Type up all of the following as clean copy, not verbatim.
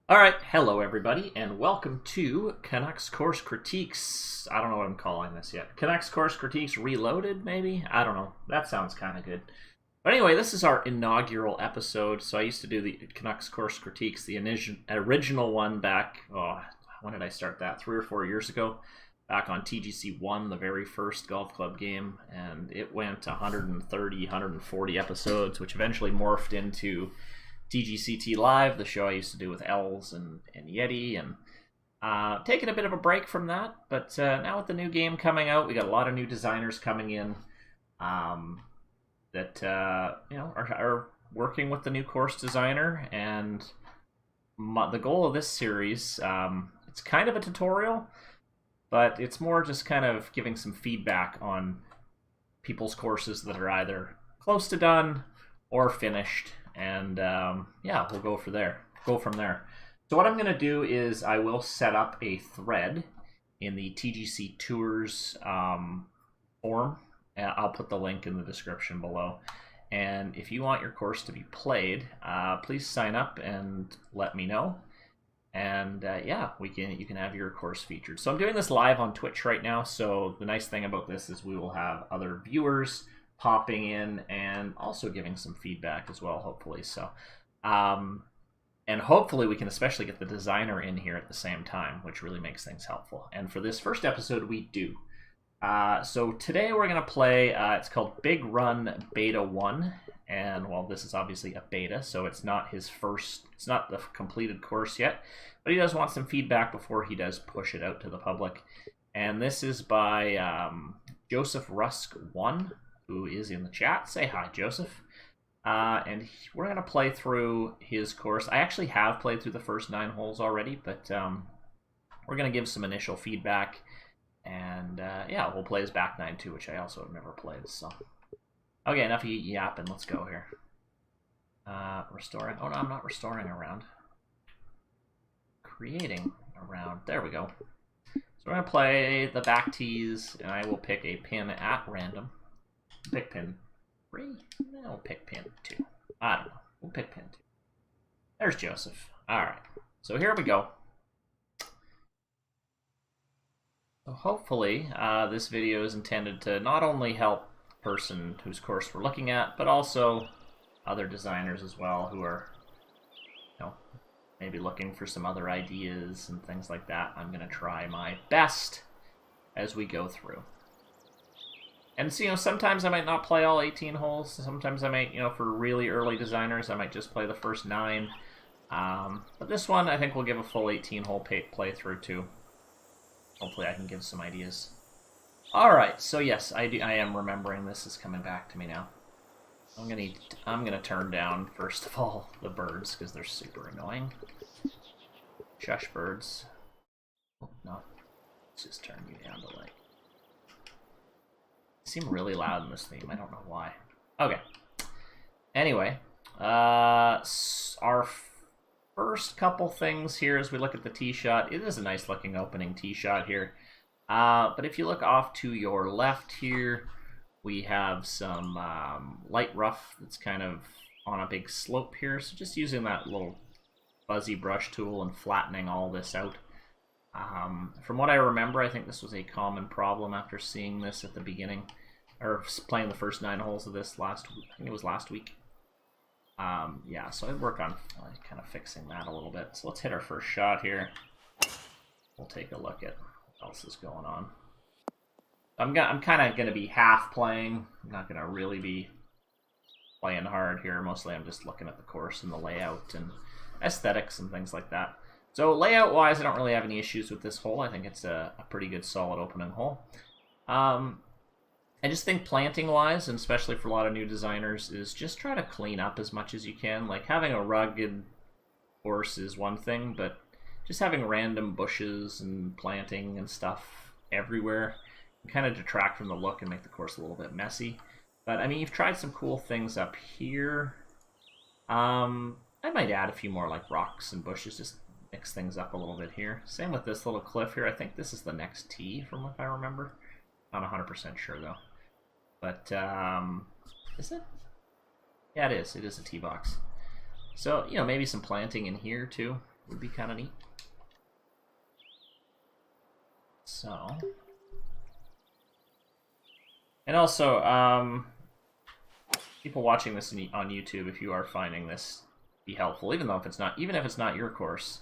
All right, hello everybody, and welcome to Canuck's Course Critiques. I don't know what I'm calling this yet. Canuck's Course Critiques Reloaded, maybe? I don't know. That sounds kind of good. But anyway, this is our inaugural episode. So I used to do the Canuck's Course Critiques, the original one back, when did I start that? 3 or 4 years ago. Back on TGC1, the very first golf club game. And it went 130, 140 episodes, which eventually morphed into TGCT Live, the show I used to do with Els and Yeti, and taking a bit of a break from that. But now with the new game coming out, we got a lot of new designers coming in that are working with the new course designer. And the goal of this series, it's kind of a tutorial, but it's more just kind of giving some feedback on people's courses that are either close to done or finished. And we'll go from there. So what I'm going to do is I will set up a thread in the TGC Tours forum. I'll put the link in the description below. And if you want your course to be played, please sign up and let me know. And you can have your course featured. So I'm doing this live on Twitch right now. So the nice thing about this is we will have other viewers popping in and also giving some feedback as well, hopefully. So and hopefully we can especially get the designer in here at the same time, which really makes things helpful. And for this first episode we do. So today we're going to play, it's called Big Run Beta 1. And well, this is obviously a beta, so it's not it's not the completed course yet, but he does want some feedback before he does push it out to the public. And this is by josephrusk1, who is in the chat. Say hi, Joseph. And we're going to play through his course. I actually have played through the first 9 holes already, but we're going to give some initial feedback. And we'll play his back 9 too, which I also have never played. So, okay, enough yapping. Let's go here. Restoring. Oh no, I'm not restoring a round. Creating a round. There we go. So we're going to play the back tees, and I will pick a pin at random. Pick pin 3? No, we'll pick pin 2. I don't know. We'll pick pin 2. There's Joseph. Alright. So here we go. So hopefully this video is intended to not only help the person whose course we're looking at, but also other designers as well who are, maybe looking for some other ideas and things like that. I'm going to try my best as we go through. And so, sometimes I might not play all 18 holes. Sometimes I might, for really early designers, I might just play the first 9. But this one, I think we'll give a full 18-hole playthrough too. Hopefully I can give some ideas. Alright, so yes, I am remembering this is coming back to me now. I'm gonna turn down, first of all, the birds, because they're super annoying. Shush, birds. Oh, no. Let's just turn you down to, seem really loud in this theme. I don't know why. Okay. Anyway, our first couple things here as we look at the tee shot. It is a nice looking opening tee shot here. But if you look off to your left here, we have some light rough that's kind of on a big slope here. So just using that little fuzzy brush tool and flattening all this out. From what I remember, I think this was a common problem after seeing this at the beginning, or playing the first 9 holes of this I think it was last week. So I'd work on kind of fixing that a little bit. So let's hit our first shot here. We'll take a look at what else is going on. I'm kind of going to be half playing. I'm not going to really be playing hard here. Mostly I'm just looking at the course and the layout and aesthetics and things like that. So layout-wise, I don't really have any issues with this hole. I think it's a pretty good, solid opening hole. I just think planting-wise, and especially for a lot of new designers, is just try to clean up as much as you can. Like, having a rugged course is one thing, but just having random bushes and planting and stuff everywhere can kind of detract from the look and make the course a little bit messy. But, I mean, you've tried some cool things up here. I might add a few more, like, rocks and bushes, just mix things up a little bit here. Same with this little cliff here. I think this is the next tee from what I remember. Not 100% sure though. But is it? Yeah, it is. It is a tee box. So, maybe some planting in here too. would be kind of neat. So, and also, people watching this on YouTube, if you are finding this be helpful, even if it's not your course,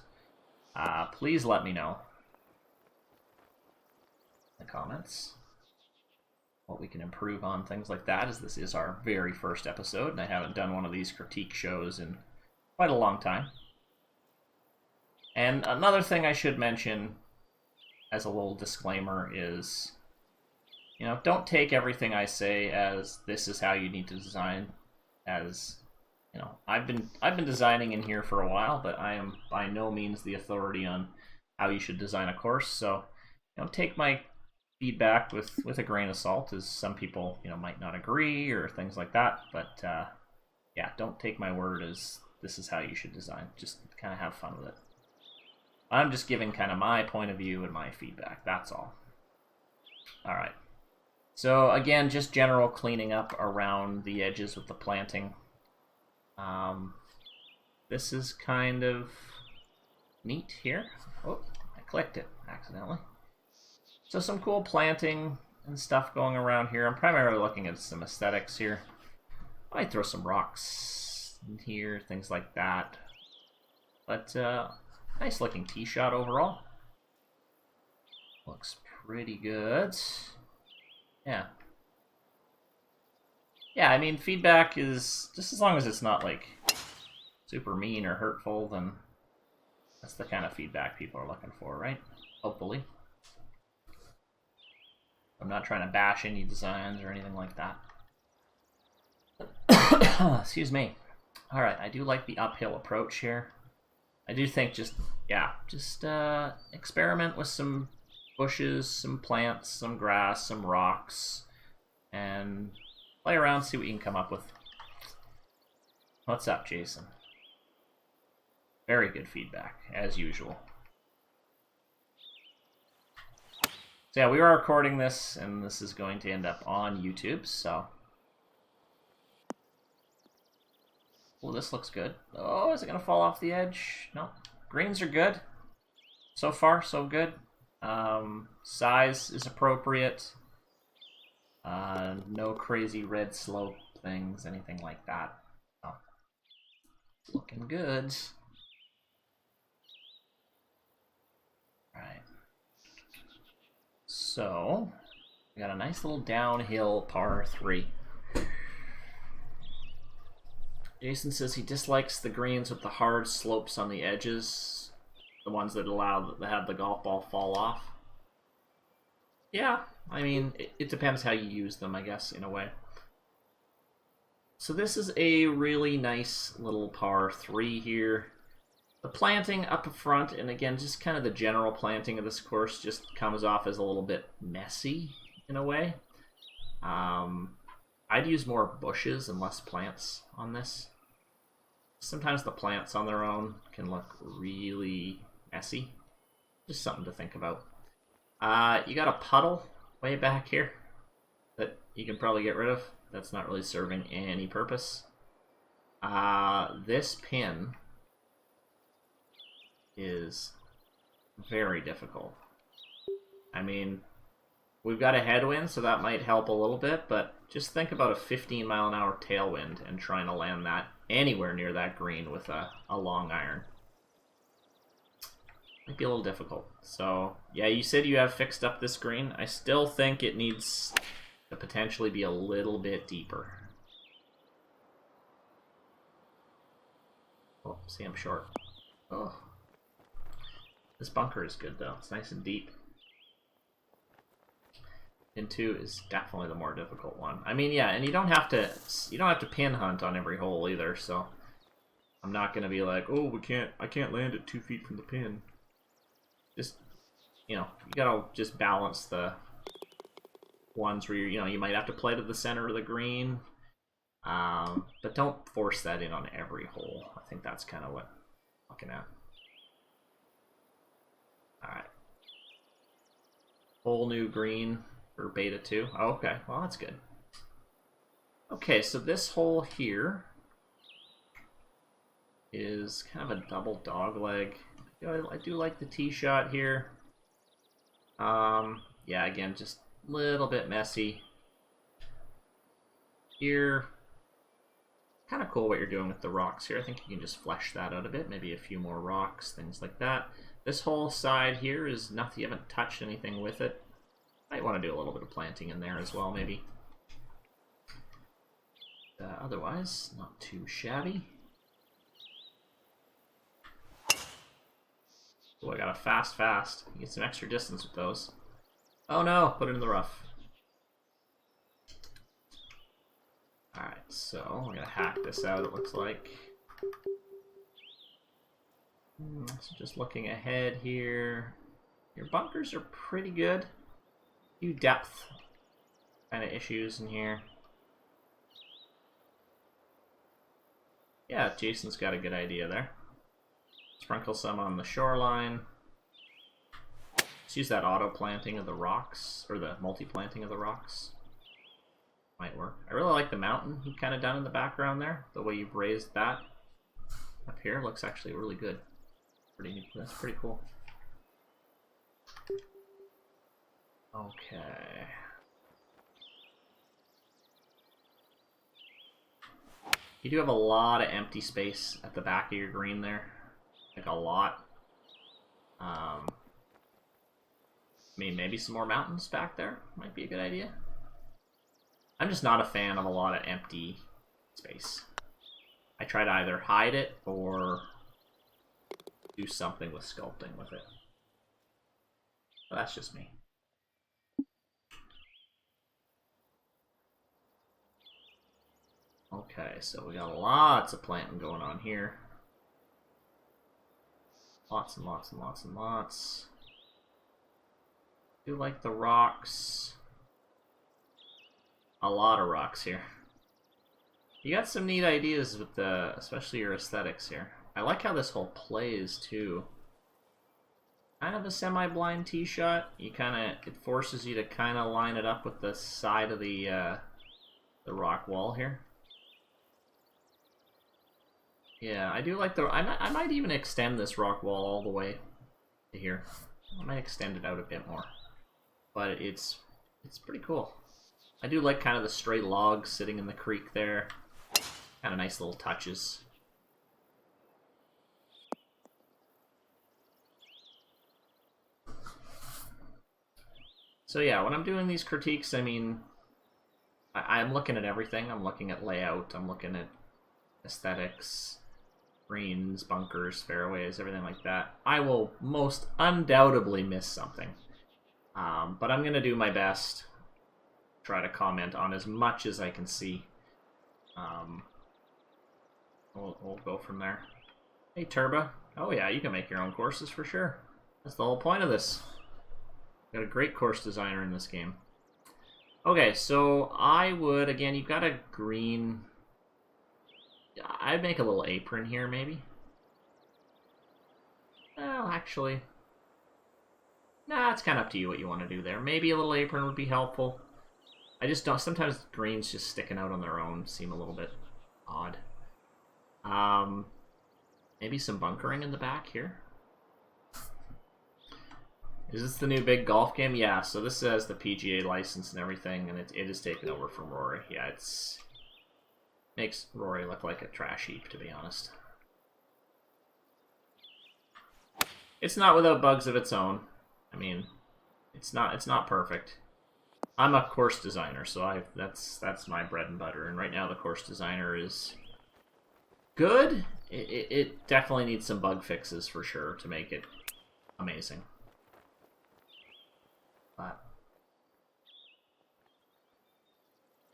please let me know in the comments what we can improve on, things like that, as this is our very first episode, and I haven't done one of these critique shows in quite a long time. And another thing I should mention as a little disclaimer is, don't take everything I say as this is how you need to design. As I've been designing in here for a while, but I am by no means the authority on how you should design a course. So, take my feedback with a grain of salt, as some people might not agree or things like that. But yeah, don't take my word as this is how you should design. Just kind of have fun with it. I'm just giving kind of my point of view and my feedback. That's all. All right. So again, just general cleaning up around the edges with the planting. This is kind of neat here. Oh, I clicked it accidentally. So some cool planting and stuff going around here. I'm primarily looking at some aesthetics here. I might throw some rocks in here, things like that. But nice looking tee shot overall. Looks pretty good. Yeah. Yeah, I mean, feedback is just as long as it's not like super mean or hurtful, then that's the kind of feedback people are looking for, right? Hopefully. I'm not trying to bash any designs or anything like that. Excuse me. Alright, I do like the uphill approach here. I do think just experiment with some bushes, some plants, some grass, some rocks, and play around, see what you can come up with. What's up, Jason? Very good feedback, as usual. So yeah, we are recording this, and this is going to end up on YouTube, so... Well, this looks good. Oh, is it going to fall off the edge? No. Greens are good. So far, so good. Size is appropriate. No crazy red slope things, anything like that. Oh. Looking good. Right. So, we got a nice little downhill par 3. Jason says he dislikes the greens with the hard slopes on the edges, the ones that have the golf ball fall off. Yeah, I mean, it depends how you use them, I guess, in a way. So this is a really nice little par 3 here. The planting up front, and again, just kind of the general planting of this course just comes off as a little bit messy, in a way. I'd use more bushes and less plants on this. Sometimes the plants on their own can look really messy. Just something to think about. You got a puddle way back here that you can probably get rid of. That's not really serving any purpose. This pin is very difficult. I mean, we've got a headwind, so that might help a little bit, but just think about a 15-mile-an-hour tailwind and trying to land that anywhere near that green with a long iron. Might be a little difficult. So, yeah, you said you have fixed up this green. I still think it needs to potentially be a little bit deeper. Oh, see, I'm short. Oh. This bunker is good, though. It's nice and deep. Pin 2 is definitely the more difficult one. I mean, yeah, and you don't have to pin hunt on every hole either, so I'm not gonna be like, oh, I can't land it 2 feet from the pin. Just, you gotta just balance the ones where you might have to play to the center of the green, but don't force that in on every hole. I think that's kind of what I'm looking at. All right, whole new green for beta 2. Oh, okay, well, that's good. Okay, so this hole here is kind of a double dog leg. I do like the tee shot here. Yeah, again, just a little bit messy. Here, kind of cool what you're doing with the rocks here. I think you can just flesh that out a bit. Maybe a few more rocks, things like that. This whole side here is nothing. You haven't touched anything with it. Might want to do a little bit of planting in there as well, maybe. Otherwise, not too shabby. Oh, I got a fast. You get some extra distance with those. Oh no, put it in the rough. Alright, so we're gonna hack this out, it looks like. So just looking ahead here. Your bunkers are pretty good. A few depth kind of issues in here. Yeah, Jason's got a good idea there. Sprinkle some on the shoreline. Let's use that auto planting of the rocks, or the multi-planting of the rocks. Might work. I really like the mountain you've kind of done in the background there. The way you've raised that up here looks actually really good. That's pretty cool. Okay. You do have a lot of empty space at the back of your green there. Like a lot. I mean, maybe some more mountains back there might be a good idea. I'm just not a fan of a lot of empty space. I try to either hide it or do something with sculpting with it. But that's just me. Okay, so we got lots of planting going on here. Lots and lots and lots and lots. Do like the rocks. A lot of rocks here. You got some neat ideas with the, especially your aesthetics here. I like how this whole plays too. Kind of a semi-blind tee shot. You kind of, it forces you to kind of line it up with the side of the rock wall here. Yeah, I do like the. I might even extend this rock wall all the way to here. I might extend it out a bit more, but it's pretty cool. I do like kind of the stray logs sitting in the creek there. Kind of nice little touches. So yeah, when I'm doing these critiques, I mean, I'm looking at everything. I'm looking at layout. I'm looking at aesthetics, greens, bunkers, fairways, everything like that. I will most undoubtedly miss something. But I'm going to do my best. Try to comment on as much as I can see. We'll go from there. Hey, Turba. Oh yeah, you can make your own courses for sure. That's the whole point of this. Got a great course designer in this game. Okay, so I would, again, you've got a green. I'd make a little apron here, maybe. Well, actually, nah, it's kind of up to you what you want to do there. Maybe a little apron would be helpful. I just don't, sometimes greens just sticking out on their own seem a little bit odd. Maybe some bunkering in the back here. Is this the new big golf game? Yeah, so this has the PGA license and everything, and it is taken over from Rory. Yeah, it's makes Rory look like a trash heap, to be honest. It's not without bugs of its own. I mean, it's not perfect. I'm a course designer, so that's my bread and butter. And right now, the course designer is good. It definitely needs some bug fixes for sure to make it amazing. But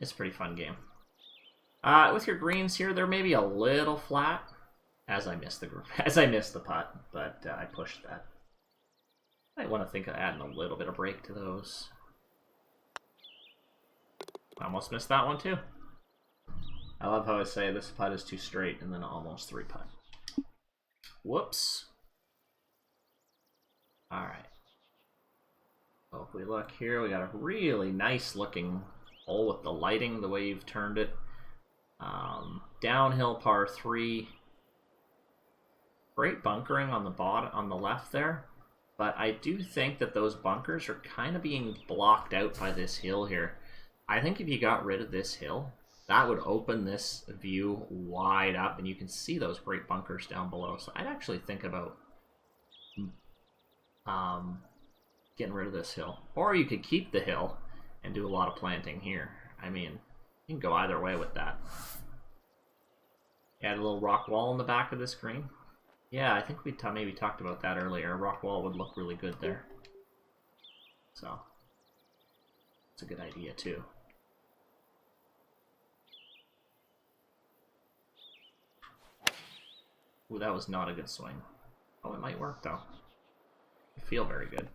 it's a pretty fun game. With your greens here, they're maybe a little flat, as I missed the putt, but I pushed that. I want to think of adding a little bit of break to those. I almost missed that one too. I love how I say this putt is too straight and then almost 3-putt. Whoops. All right. So if we look here, we got a really nice looking hole with the lighting, the way you've turned it. Downhill par 3. great bunkering on the bottom, on the left there, but I do think that those bunkers are kind of being blocked out by this hill here. I think if you got rid of this hill, that would open this view wide up, and you can see those great bunkers down below. So I'd actually think about getting rid of this hill. Or you could keep the hill and do a lot of planting here. I mean, you can go either way with that. Add a little rock wall in the back of this green. Yeah, I think we maybe talked about that earlier. A rock wall would look really good there. So, it's a good idea too. Ooh, that was not a good swing. Oh, it might work though. I feel very good.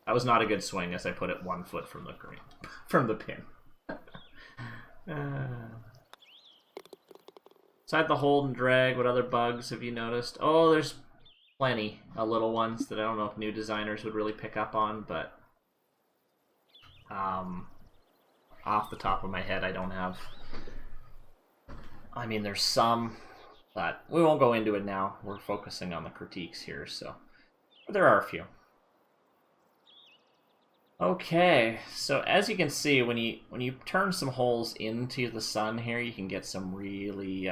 That was not a good swing as I put it 1 foot from the green, from the pin. Inside the hold and drag, what other bugs have you noticed? Oh, there's plenty of little ones that I don't know if new designers would really pick up on, but off the top of my head, I don't have. I mean, there's some, but we won't go into it now. We're focusing on the critiques here, so there are a few. Okay, so as you can see, when you turn some holes into the sun here, you can get some really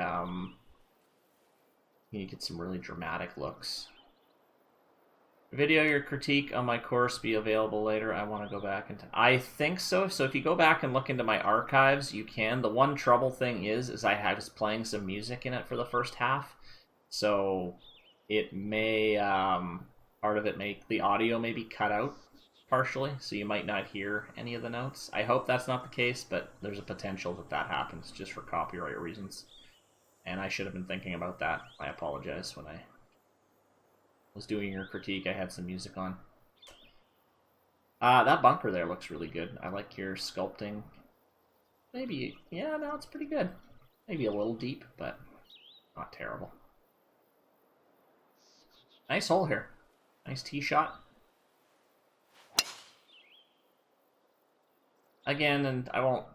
dramatic looks. Video your critique on my course be available later. I want to go back and I think so. So if you go back and look into my archives, you can. The one trouble thing is I was playing some music in it for the first half, so it may part of it the audio may be cut out partially, so you might not hear any of the notes. I hope that's not the case, but there's a potential that happens just for copyright reasons. And I should have been thinking about that. I apologize. When I was doing your critique, I had some music on. That bunker there looks really good. I like your sculpting. Maybe, yeah, no, it's pretty good. Maybe a little deep, but not terrible. Nice hole here. Nice tee shot. Again, and I won't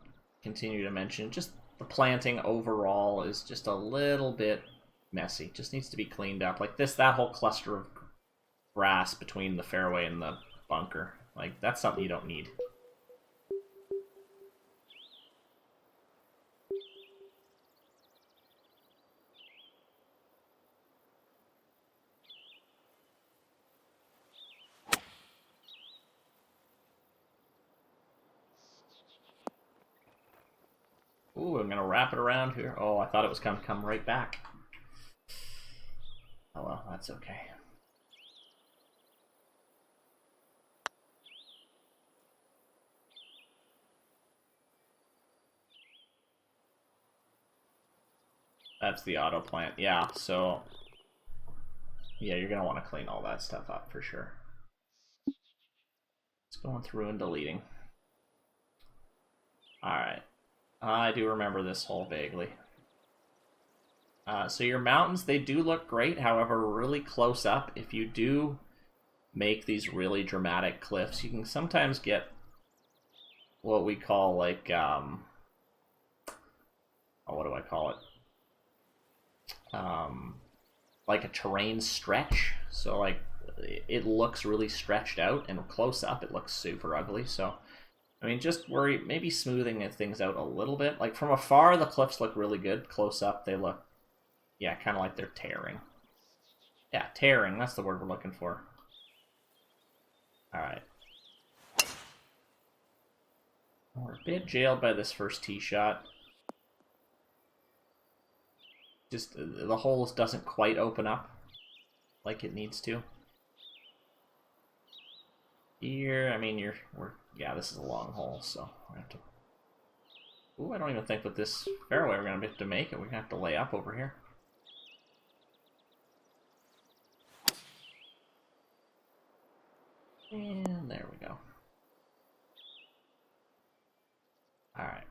continue to mention, just the planting overall is just a little bit messy. Just needs to be cleaned up. Like that whole cluster of grass between the fairway and the bunker. Like, that's something you don't need. Ooh, I'm gonna wrap it around here. Oh, I thought it was gonna come right back. Oh well, that's okay. That's the auto plant. Yeah, so yeah, you're gonna want to clean all that stuff up for sure. It's going through and deleting. Alright. I do remember this hole vaguely. So your mountains, they do look great. However, really close up, if you do make these really dramatic cliffs, you can sometimes get what we call like, oh, what do I call it? Like a terrain stretch. So like, it looks really stretched out, and close up it looks super ugly. So I mean, just worry, maybe smoothing things out a little bit. Like, from afar, the cliffs look really good. Close up, they look, yeah, kind of like they're tearing. Yeah, tearing, that's the word we're looking for. Alright. We're a bit jailed by this first tee shot. Just, the hole doesn't quite open up like it needs to. Here, I mean, yeah, this is a long hole, so we have to. Ooh, I don't even think with this fairway we're gonna be able to make it. We're gonna have to lay up over here. And there we go. Alright.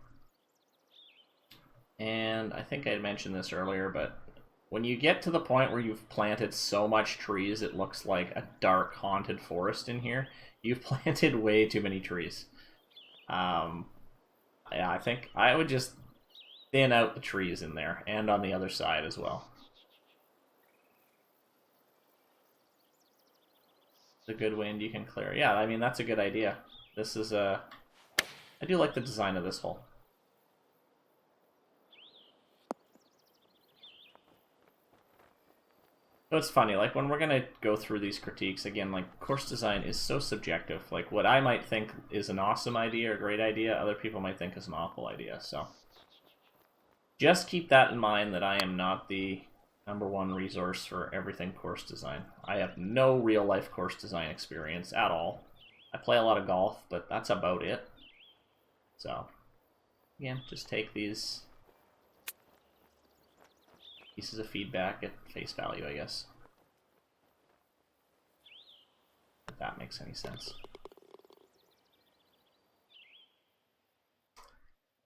And I think I had mentioned this earlier, but when you get to the point where you've planted so much trees it looks like a dark haunted forest in here, you've planted way too many trees. Yeah, I think I would just thin out the trees in there, and on the other side as well. The good wind you can clear. Yeah, I mean, that's a good idea. This is a... I do like the design of this hole. So it's funny, like, when we're gonna go through these critiques, again, like, course design is so subjective. Like, what I might think is an awesome idea or great idea, other people might think is an awful idea, so... Just keep that in mind, that I am not the #1 resource for everything course design. I have no real-life course design experience at all. I play a lot of golf, but that's about it. So, again, just take these pieces of feedback at face value, I guess. If that makes any sense.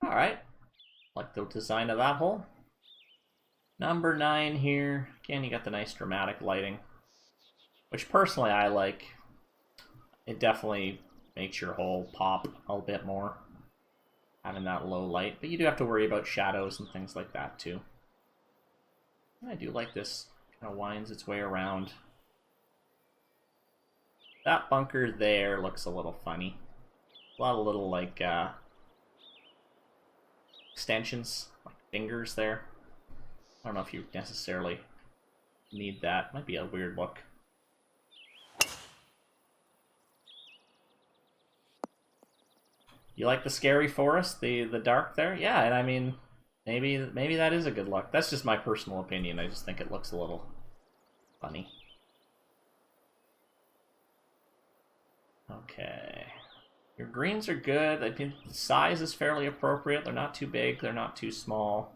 Alright. Like the design of that hole. Number 9 here. Again, you got the nice dramatic lighting, which personally I like. It definitely makes your hole pop a little bit more, having that low light. But you do have to worry about shadows and things like that too. I do like this. Kind of winds its way around. That bunker there looks a little funny. A lot of little, like, extensions, like fingers there. I don't know if you necessarily need that. Might be a weird look. You like the scary forest, the dark there? Yeah, and I mean, maybe that is a good look. That's just my personal opinion. I just think it looks a little funny. Okay. Your greens are good. I think the size is fairly appropriate. They're not too big. They're not too small.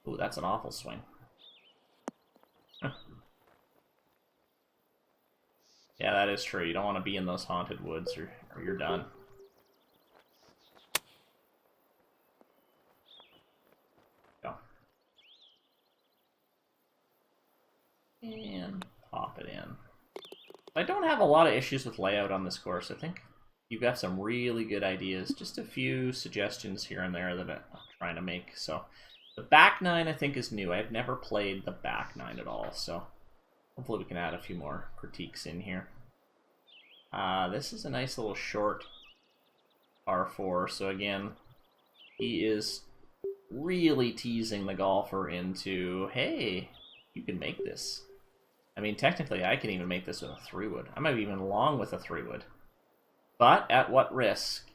Ooh, that's an awful swing. Yeah, that is true. You don't want to be in those haunted woods or you're done. Go. And pop it in. I don't have a lot of issues with layout on this course. I think you've got some really good ideas. Just a few suggestions here and there that I'm trying to make. So the back 9 I think is new. I've never played the back 9 at all, so hopefully we can add a few more critiques in here. This is a nice little short R4. So again, he is really teasing the golfer into, hey, you can make this. I mean, technically, I can even make this with a 3-wood. I might be even long with a 3-wood. But at what risk?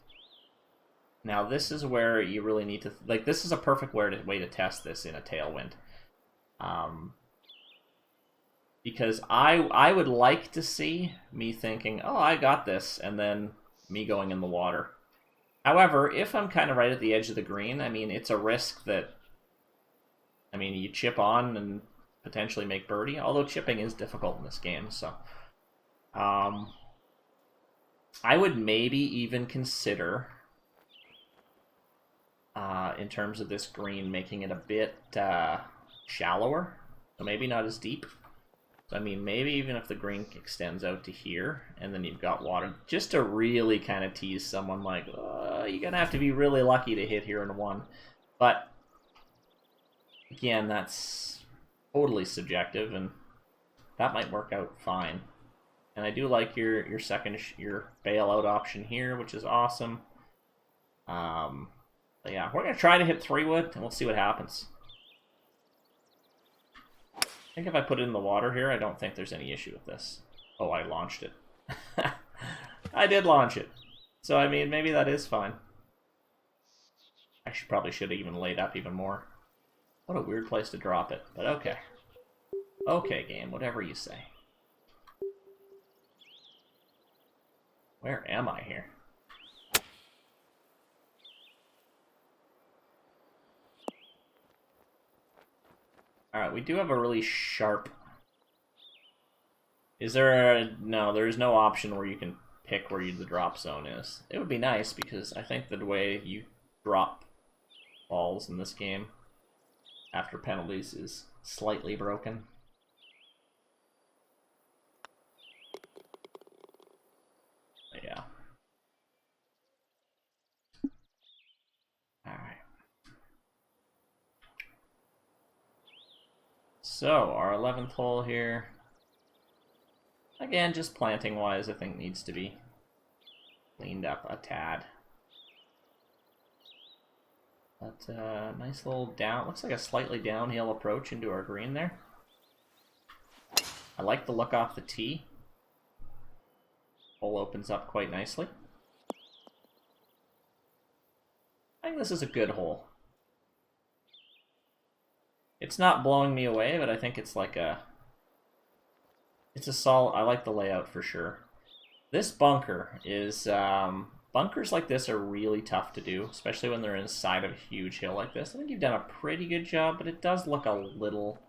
Now, this is where you really need to... Like, this is a perfect way to test this in a tailwind. Because I would like to see me thinking, oh, I got this, and then me going in the water. However, if I'm kind of right at the edge of the green, I mean, it's a risk that... I mean, you chip on and potentially make birdie, although chipping is difficult in this game, so... I would maybe even consider, in terms of this green, making it a bit shallower, so maybe not as deep. So, I mean, maybe even if the green extends out to here, and then you've got water, just to really kind of tease someone like, you're going to have to be really lucky to hit here in 1. But, again, that's totally subjective, and that might work out fine. And I do like your bailout option here, which is awesome. But yeah, we're gonna try to hit 3-wood, and we'll see what happens. I think if I put it in the water here, I don't think there's any issue with this. Oh, I launched it. I did launch it. So I mean, maybe that is fine. I probably should have even laid up even more. What a weird place to drop it, but okay. Okay, game, whatever you say. Where am I here? Alright, we do have a really sharp... Is there a... No, there is no option where you can pick where the drop zone is. It would be nice, because I think the way you drop balls in this game after penalties is slightly broken. But yeah. Alright. So, our 11th hole here. Again, just planting wise, I think needs to be cleaned up a tad. But nice little down, looks like a slightly downhill approach into our green there. I like the look off the tee. Hole opens up quite nicely. I think this is a good hole. It's not blowing me away, but I think it's like it's a solid, I like the layout for sure. This bunker is, bunkers like this are really tough to do, especially when they're inside of a huge hill like this. I think you've done a pretty good job, but it does look a little,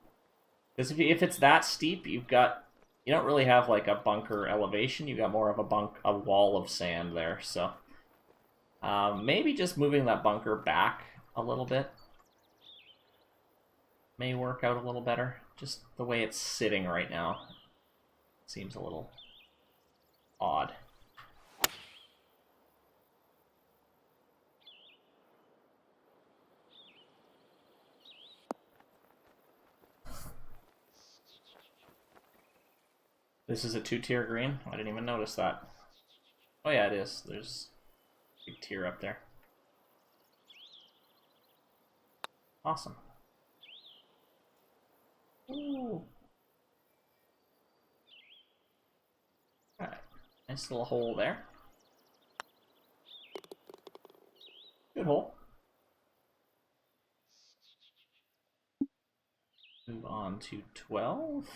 because if it's that steep, you don't really have like a bunker elevation, you've got more of a wall of sand there, so maybe just moving that bunker back a little bit may work out a little better. Just the way it's sitting right now seems a little odd. This is a 2-tier green? I didn't even notice that. Oh yeah, it is. There's a big tier up there. Awesome. Ooh. Alright. Nice little hole there. Good hole. Move on to 12.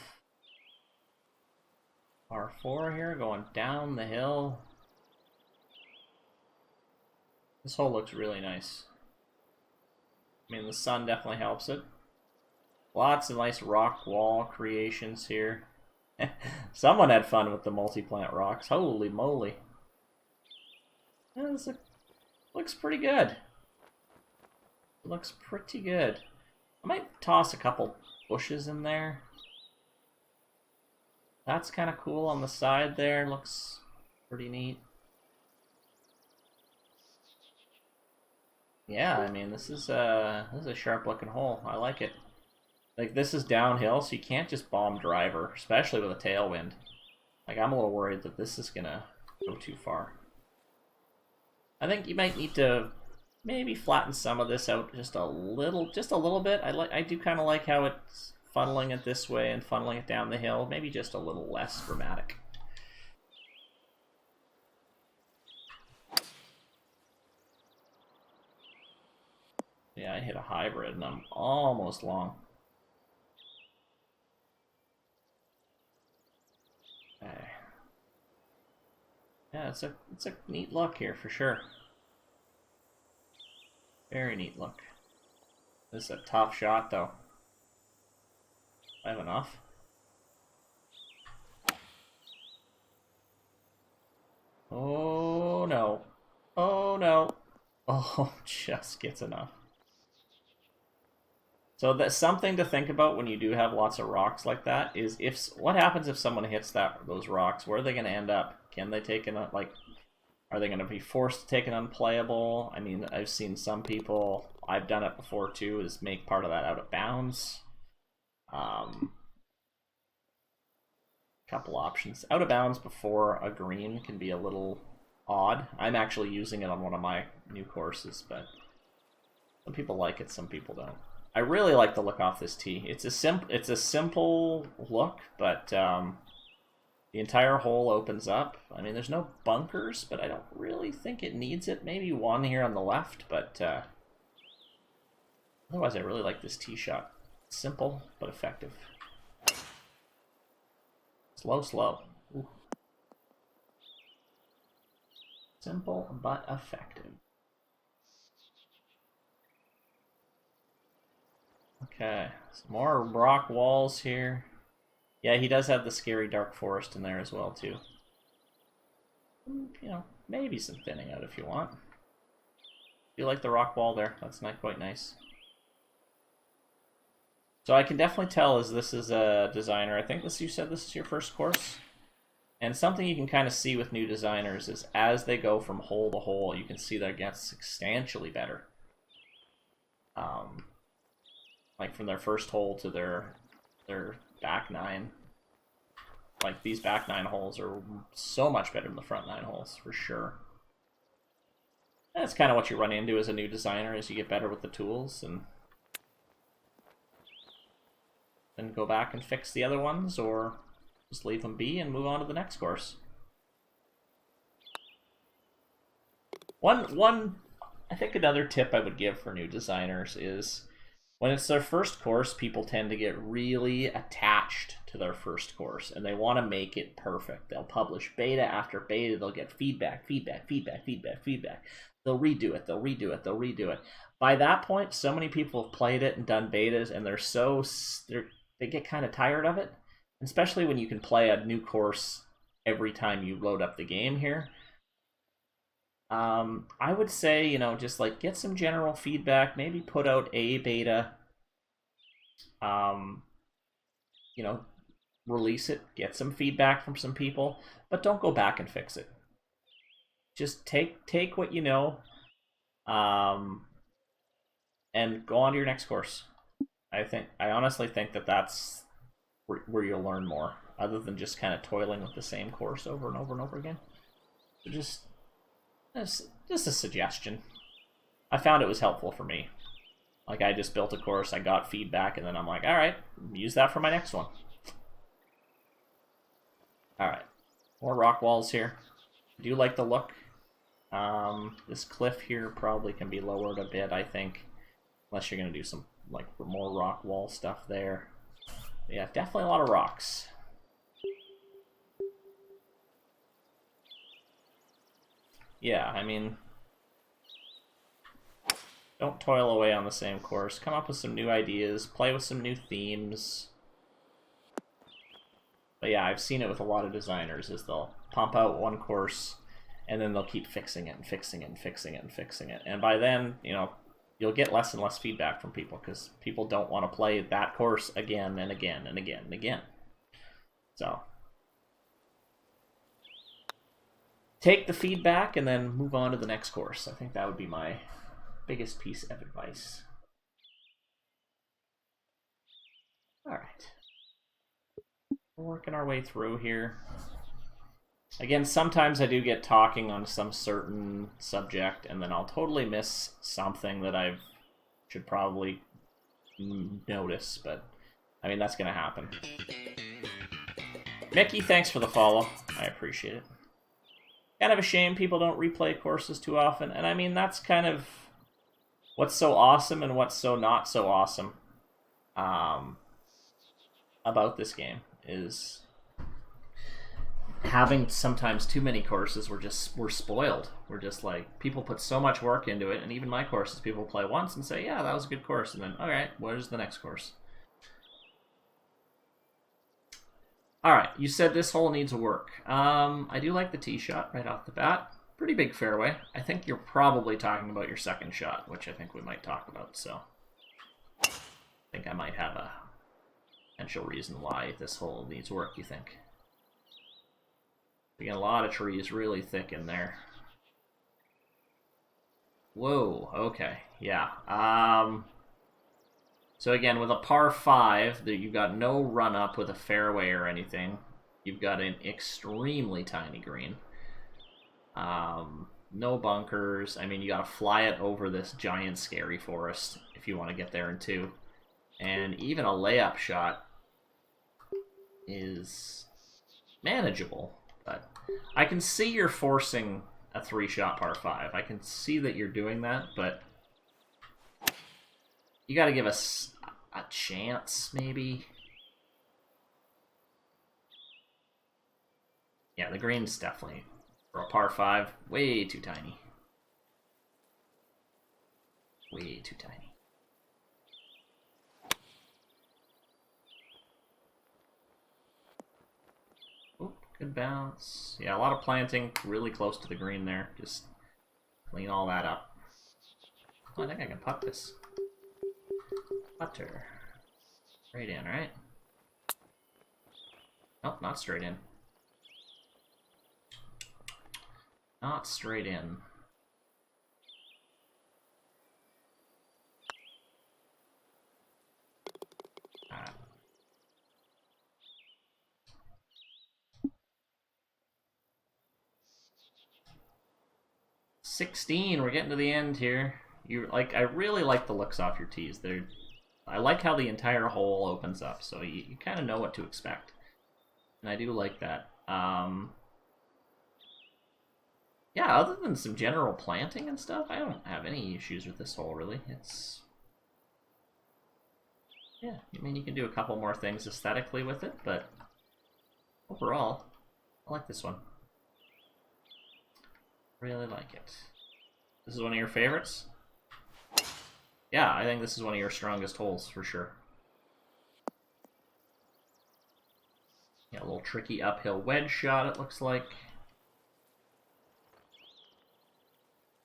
R4 here, going down the hill. This hole looks really nice. I mean, the sun definitely helps it. Lots of nice rock wall creations here. Someone had fun with the multi-plant rocks. Holy moly. Yeah, this looks pretty good. It looks pretty good. I might toss a couple bushes in there. That's kind of cool on the side there. Looks pretty neat. Yeah, I mean, this is a sharp looking hole. I like it. Like, this is downhill, so you can't just bomb driver, especially with a tailwind. Like, I'm a little worried that this is gonna go too far. I think you might need to maybe flatten some of this out just a little bit. I do kind of like how it's funneling it this way and funneling it down the hill. Maybe just a little less dramatic. Yeah, I hit a hybrid and I'm almost long. Okay. Yeah, it's a neat look here for sure. Very neat look. This is a tough shot though. I have enough. Oh no. Oh no. Oh, just gets enough. So that's something to think about when you do have lots of rocks like that, is what happens if someone hits those rocks? Where are they going to end up? Can they take are they going to be forced to take an unplayable? I mean, I've seen some people, I've done it before too, is make part of that out of bounds. Couple options. Out of bounds before a green can be a little odd. I'm actually using it on one of my new courses, but some people like it, some people don't. I really like the look off this tee. It's a simple look, but the entire hole opens up. I mean, there's no bunkers, but I don't really think it needs it. Maybe one here on the left, but otherwise I really like this tee shot. Simple, but effective. Slow, slow. Ooh. Simple, but effective. Okay, some more rock walls here. Yeah, he does have the scary dark forest in there as well, too. You know, maybe some thinning out if you want. You like the rock wall there? That's not quite nice. So I can definitely tell as this is a designer. I think you said this is your first course. And something you can kind of see with new designers is as they go from hole to hole, you can see that it gets substantially better. Like from their first hole to their back nine. Like, these back 9 holes are so much better than the front 9 holes, for sure. That's kind of what you run into as a new designer, as you get better with the tools, and then go back and fix the other ones, or just leave them be and move on to the next course. I think another tip I would give for new designers is, when it's their first course, people tend to get really attached to their first course, and they want to make it perfect. They'll publish beta after beta, they'll get feedback. They'll redo it. By that point, so many people have played it and done betas, and they get kind of tired of it, especially when you can play a new course every time you load up the game here. I would say, just like get some general feedback, maybe put out a beta, release it, get some feedback from some people, but don't go back and fix it. Just take what you know, and go on to your next course. I honestly think that's where you'll learn more, other than just kind of toiling with the same course over and over and over again. So just a suggestion. I found it was helpful for me. Like, I just built a course, I got feedback, and then I'm like, alright, use that for my next one. Alright, more rock walls here. I do like the look. This cliff here probably can be lowered a bit, I think. Unless you're going to do some, like, more rock wall stuff there. But yeah, definitely a lot of rocks. Yeah, I mean, don't toil away on the same course. Come up with some new ideas, play with some new themes. But yeah, I've seen it with a lot of designers, is they'll pump out one course, and then they'll keep fixing it and fixing it and fixing it and fixing it. And by then, you'll get less and less feedback from people, because people don't want to play that course again and again and again and again. So take the feedback and then move on to the next course. I think that would be my biggest piece of advice. All right. We're working our way through here. Again, sometimes I do get talking on some certain subject, and then I'll totally miss something that I should probably notice, but I mean, that's going to happen. Mickey, thanks for the follow. I appreciate it. Kind of a shame people don't replay courses too often, and I mean, that's kind of what's so awesome and what's so not so awesome about this game, is having sometimes too many courses. We're spoiled. We're just like, people put so much work into it, and even my courses, people play once and say, yeah, that was a good course, and then, all right, where's the next course? All right, you said this hole needs work. I do like the tee shot right off the bat. Pretty big fairway. I think you're probably talking about your second shot, which I think we might talk about, so I think I might have a potential reason why this hole needs work, you think. We got a lot of trees really thick in there. Whoa, okay, yeah. So again, with a par 5, you've got no run-up with a fairway or anything. You've got an extremely tiny green. No bunkers. I mean, you got to fly it over this giant scary forest if you want to get there in 2. And even a layup shot is manageable. But I can see you're forcing a 3-shot par 5. I can see that you're doing that, but you got to give us a chance, maybe. Yeah, the green's definitely, for a par 5, way too tiny. Way too tiny. Oop, good bounce. Yeah, a lot of planting really close to the green there. Just clean all that up. Oh, I think I can putt this. Putter. Straight in, right? Nope, not straight in. Not straight in. Alright. 16. We're getting to the end here. I really like the looks off your tees. I like how the entire hole opens up, so you kind of know what to expect. And I do like that. Yeah, other than some general planting and stuff, I don't have any issues with this hole, really. Yeah, I mean, you can do a couple more things aesthetically with it, but overall, I like this one. Really like it. This is one of your favorites? Yeah, I think this is one of your strongest holes, for sure. Yeah, a little tricky uphill wedge shot, it looks like.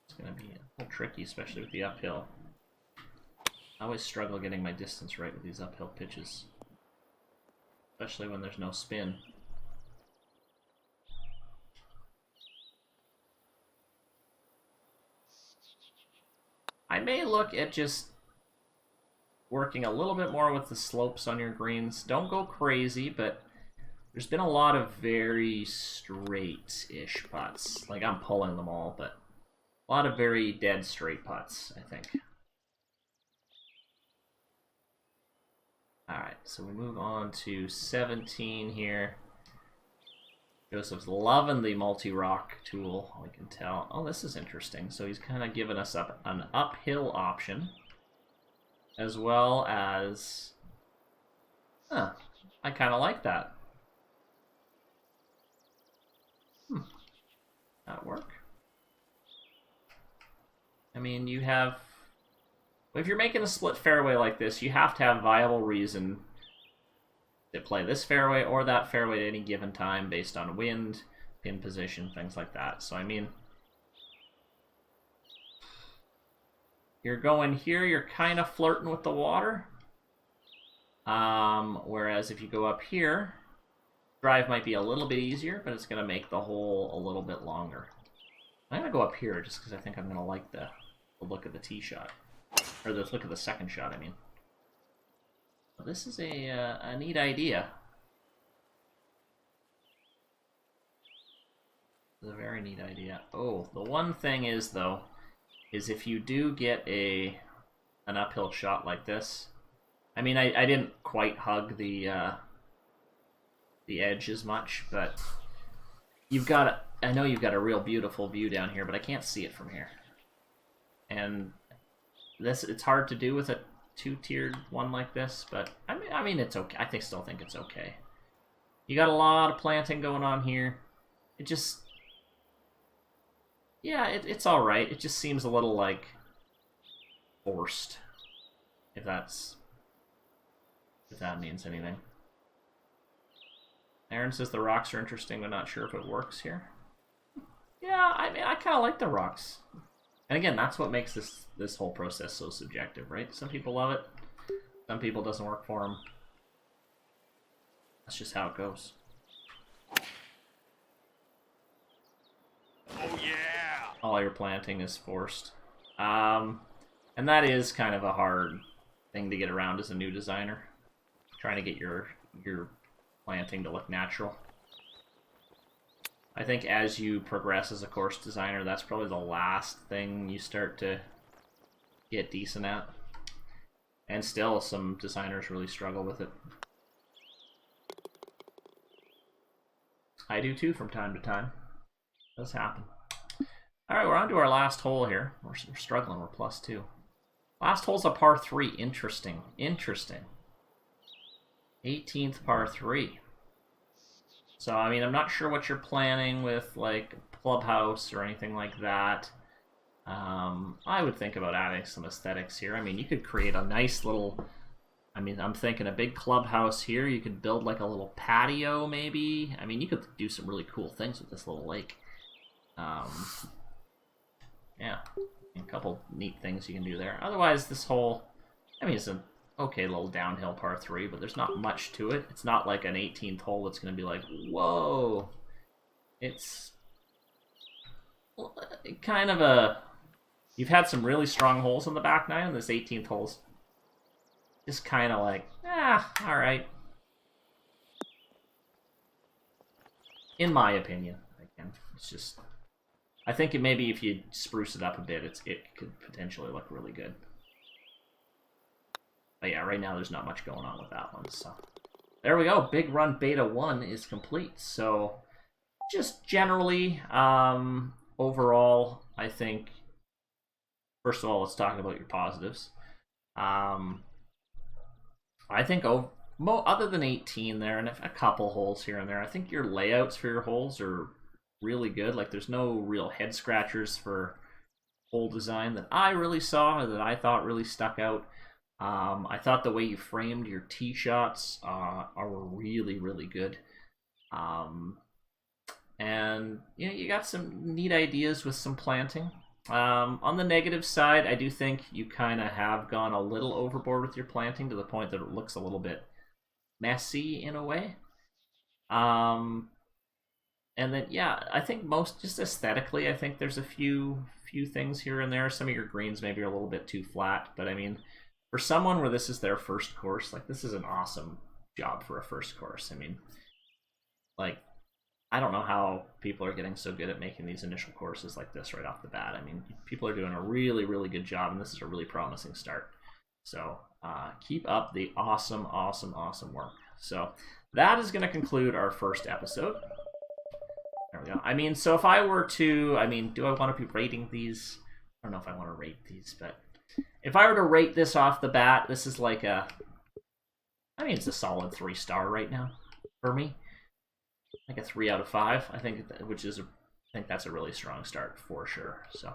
It's going to be a little tricky, especially with the uphill. I always struggle getting my distance right with these uphill pitches. Especially when there's no spin. I may look at just working a little bit more with the slopes on your greens. Don't go crazy, but there's been a lot of very straight-ish putts. Like, I'm pulling them all, but a lot of very dead straight putts, I think. Alright, so we move on to 17 here. Joseph's loving the multi-rock tool, we can tell. Oh, this is interesting. So he's kind of given us an uphill option, as well as... Huh, I kind of like that. That work? I mean, you have... If you're making a split fairway like this, you have to have viable reason to play this fairway or that fairway at any given time based on wind, pin position, things like that. So, I mean, you're going here, you're kind of flirting with the water. Whereas if you go up here, drive might be a little bit easier, but it's going to make the hole a little bit longer. I'm going to go up here just because I think I'm going to like the look of the tee shot. Or the look of the second shot, I mean. Well, this is a neat idea. It's a very neat idea. Oh, the one thing is, though, is if you do get an uphill shot like this, I mean, I didn't quite hug the edge as much, but I know you've got a real beautiful view down here, but I can't see it from here. And it's hard to do with a two-tiered one like this, but I mean it's okay. I still think it's okay. You got a lot of planting going on here. It just, yeah, it's all right. It just seems a little like forced, if that means anything. Aaron says the rocks are interesting, but not sure if it works here. Yeah, I mean, I kind of like the rocks. And again, that's what makes this whole process so subjective, right? Some people love it. Some people it doesn't work for them. That's just how it goes. Oh, yeah! All your planting is forced. And that is kind of a hard thing to get around as a new designer. Trying to get your planting to look natural. I think as you progress as a course designer, that's probably the last thing you start to get decent at. And still, some designers really struggle with it. I do too from time to time. It does happen. Alright, we're on to our last hole here. We're struggling, we're +2. Last hole's a par 3. Interesting. Interesting. 18th par 3. So, I mean, I'm not sure what you're planning with, like, clubhouse or anything like that. I would think about adding some aesthetics here. I mean, you could create a nice little... I mean, I'm thinking a big clubhouse here. You could build, like, a little patio, maybe. I mean, you could do some really cool things with this little lake. Yeah, a couple neat things you can do there. Otherwise, this whole... I mean, it's an okay little downhill par 3, but there's not much to it. It's not like an 18th hole that's going to be like, whoa. It's kind of a... You've had some really strong holes in the back nine, and this 18th hole's just kind of like, alright. In my opinion. Again, it's just I think maybe if you spruce it up a bit, it could potentially look really good. But yeah, right now there's not much going on with that one. So there we go. Big Run Beta 1 is complete. So just generally, overall, I think, first of all, let's talk about your positives. I think other than 18 there and a couple holes here and there, I think your layouts for your holes are really good. Like, there's no real head scratchers for hole design that I really saw or that I thought really stuck out. I thought the way you framed your tee shots are really, really good. And you got some neat ideas with some planting. On the negative side, I do think you kind of have gone a little overboard with your planting to the point that it looks a little bit messy in a way. And then, yeah, I think just aesthetically, I think there's a few things here and there. Some of your greens maybe are a little bit too flat, but I mean, for someone where this is their first course, like, this is an awesome job for a first course. I mean, like, I don't know how people are getting so good at making these initial courses like this right off the bat. I mean, people are doing a really, really good job, and this is a really promising start. So keep up the awesome, awesome, awesome work. So that is going to conclude our first episode. There we go. I mean, so if I were to, do I want to be rating these? I don't know if I want to rate these, but if I were to rate this off the bat, this is like it's a solid 3-star right now for me. Like a 3 out of 5, I think, I think that's a really strong start for sure. So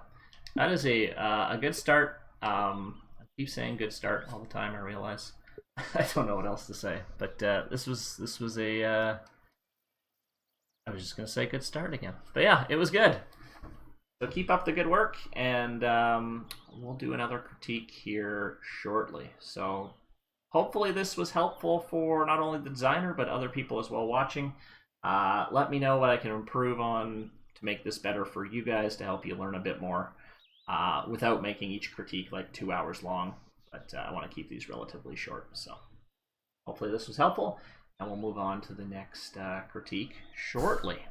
that is a good start. I keep saying good start all the time. I realize I don't know what else to say, but this was a. I was just gonna say good start again, but yeah, it was good. So keep up the good work, and we'll do another critique here shortly. So hopefully this was helpful for not only the designer but other people as well watching. Let me know what I can improve on to make this better for you guys, to help you learn a bit more without making each critique like 2 hours long. But I want to keep these relatively short. So hopefully this was helpful, and we'll move on to the next critique shortly.